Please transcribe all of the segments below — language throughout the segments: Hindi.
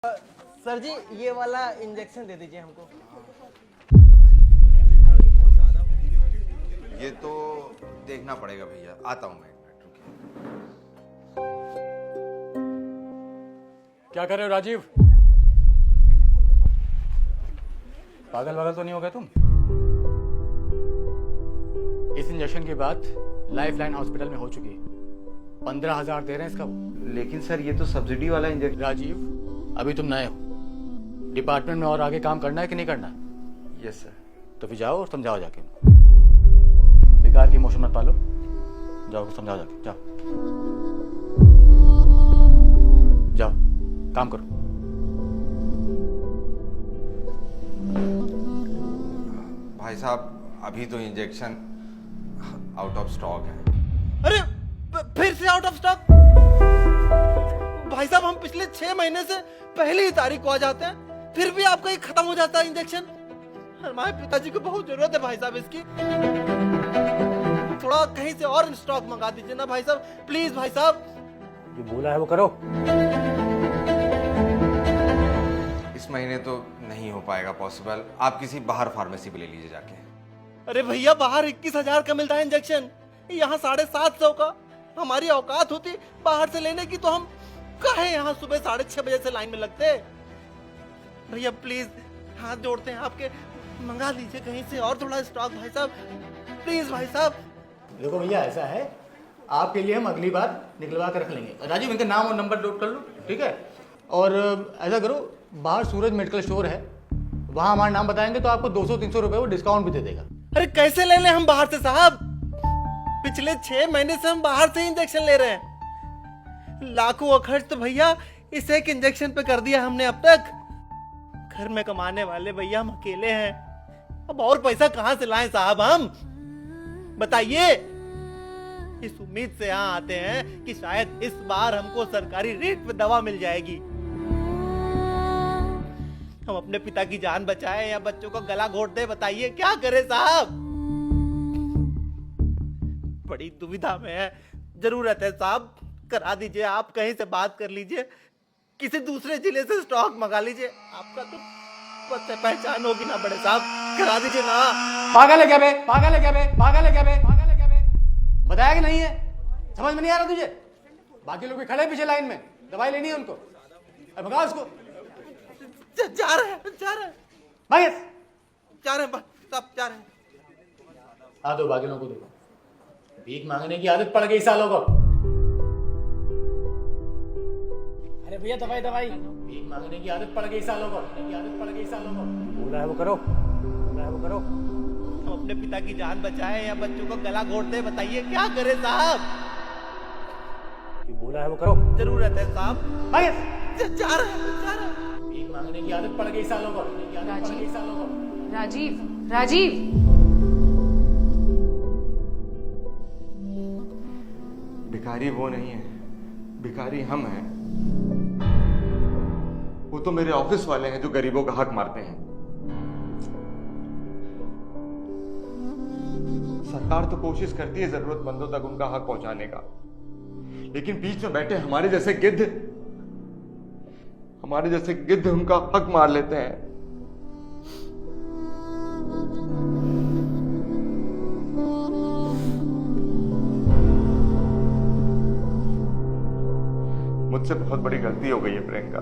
सर जी ये वाला इंजेक्शन दे दीजिए हमको। ये तो देखना पड़ेगा भैया, आता हूँ मैं एक मिनट, रुकिए। क्या कर रहे हो राजीव? पागल वागल तो नहीं हो गए तुम? इस इंजेक्शन की बात लाइफ लाइन हॉस्पिटल में हो चुकी है। 15,000 दे रहे हैं इसका। लेकिन सर ये तो सब्सिडी वाला इंजेक्शन। राजीव अभी तुम नए हो, डिपार्टमेंट में और आगे काम करना है कि नहीं करना? Yes sir. तो फिर जाओ और समझाओ जाके। बेकार की इमोशन मत पालो, जाओ समझाओ जाके। जाओ जाओ काम करो। भाई साहब अभी तो इंजेक्शन आउट ऑफ स्टॉक है। अरे फिर से आउट ऑफ स्टॉक? भाई साहब हम पिछले 6 महीने से पहली ही तारीख को आ जाते हैं, फिर भी आपका ये खत्म हो जाता है इंजेक्शन। हमारे पिताजी को बहुत जरूरत है भाई साहब इसकी। थोड़ा कहीं से और स्टॉक मंगा दीजिए ना भाई साहब, प्लीज भाई साहब। जो बोला है वो करो। इस महीने तो नहीं हो पाएगा पॉसिबल, आप किसी बाहर फार्मेसी पे ले लीजिए जाके। अरे भैया बाहर 21,000 का मिलता है इंजेक्शन, यहाँ 750 का। हमारी औकात होती बाहर से लेने की तो हम काहे यहाँ सुबह 6:30 बजे से लाइन में लगते। भैया प्लीज हाथ जोड़ते हैं आपके, मंगा लीजिए कहीं से और थोड़ा स्टॉक भाई साहब, प्लीज भाई साहब। देखो भैया ऐसा है, आपके लिए हम अगली बार निकलवा कर रख लेंगे। राजीव इनका नाम और नंबर नोट कर लो, ठीक है? और ऐसा करो, बाहर सूरज मेडिकल स्टोर है, वहाँ हमारा नाम बताएंगे तो आपको 200-300 रुपए वो डिस्काउंट भी दे देगा। अरे कैसे ले लें हम बाहर से साहब? पिछले 6 महीने से हम बाहर से इंजेक्शन ले रहे हैं। लाखों का खर्च तो भैया इस एक इंजेक्शन पे कर दिया हमने अब तक। घर में कमाने वाले भैया हम अकेले हैं, अब और पैसा कहां से लाएं साहब हम? बताइए। इस उम्मीद से यहाँ आते हैं कि शायद इस बार हमको सरकारी रेट पे दवा मिल जाएगी, हम अपने पिता की जान बचाएं या बच्चों को गला घोट दे। बताइए क्या करें साहब? बड़ी दुविधा में है, जरूरत है साहब, करा दीजिए आप, कहीं से बात कर लीजिए, किसी दूसरे जिले से स्टॉक मंगा लीजिए। आपका तो पता पहचान होगी ना बड़े साहब, करा दीजिए ना। पागल है क्या बे? पागल है क्या बे? पागल है क्या बे? पागल है क्या बे? बताया कि नहीं है? समझ में नहीं आ रहा तुझे? बाकी लोग भी खड़े पीछे लाइन में, दवाई लेनी है उनको। अरे भगा उसको। जा रहे हैं भाई जा रहे हैं साहब, जा रहे हैं। हाँ दो बाकी लोगों को देखो, भीख मांगने की आदत पड़ गई सालों को। अरे भैया दवाई भीख मांगने की आदत पड़ गई सालों को। बोला है वो करो, बोला है वो करो। हम अपने पिता की जान बचाएं या बच्चों को गला घोट दे। बताइए क्या करें साहब? जो बोला है वो करो। जरूरत है साहब। भाई जा रहे हैं। भीख मांगने की आदत पड़ गई सालों को। राजीव भिखारी वो नहीं है, भिखारी हम हैं। वो तो मेरे ऑफिस वाले हैं जो गरीबों का हक मारते हैं। सरकार तो कोशिश करती है जरूरतमंदों तक उनका हक पहुंचाने का, लेकिन बीच में बैठे हमारे जैसे गिद्ध उनका हक मार लेते हैं। मुझसे बहुत बड़ी गलती हो गई है प्रियंका,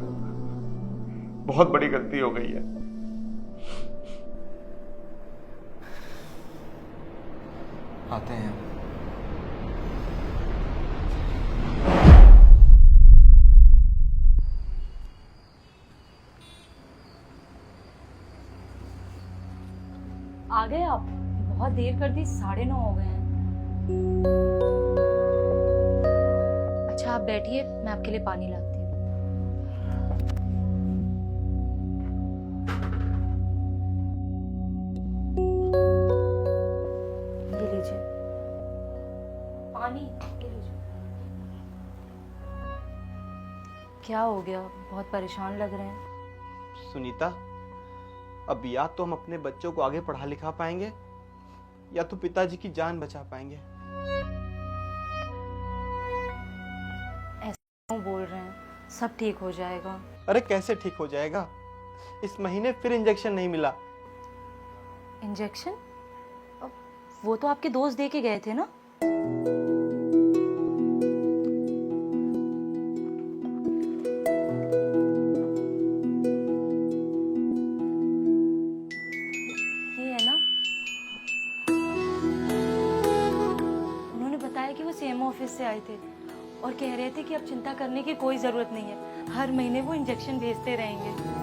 बहुत बड़ी गलती हो गई है। आते हैं। आ गए आप? बहुत देर कर दी, 9:30 हो गए हैं। अच्छा आप बैठिए, मैं आपके लिए पानी लाती हूँ। ये लीजिए पानी, ये लीजिए। क्या हो गया? बहुत परेशान लग रहे हैं। सुनीता, अब या तो हम अपने बच्चों को आगे पढ़ा लिखा पाएंगे या तो पिताजी की जान बचा पाएंगे। ऐसा क्यों बोल रहे हैं? सब ठीक हो जाएगा। अरे कैसे ठीक हो जाएगा? इस महीने फिर इंजेक्शन नहीं मिला। इंजेक्शन? वो तो आपके दोस्त दे के गए थे ना? ये है ना? उन्होंने बताया कि वो सीएमओ ऑफिस से आए थे और कह रहे थे कि अब चिंता करने की कोई जरूरत नहीं है, हर महीने वो इंजेक्शन भेजते रहेंगे।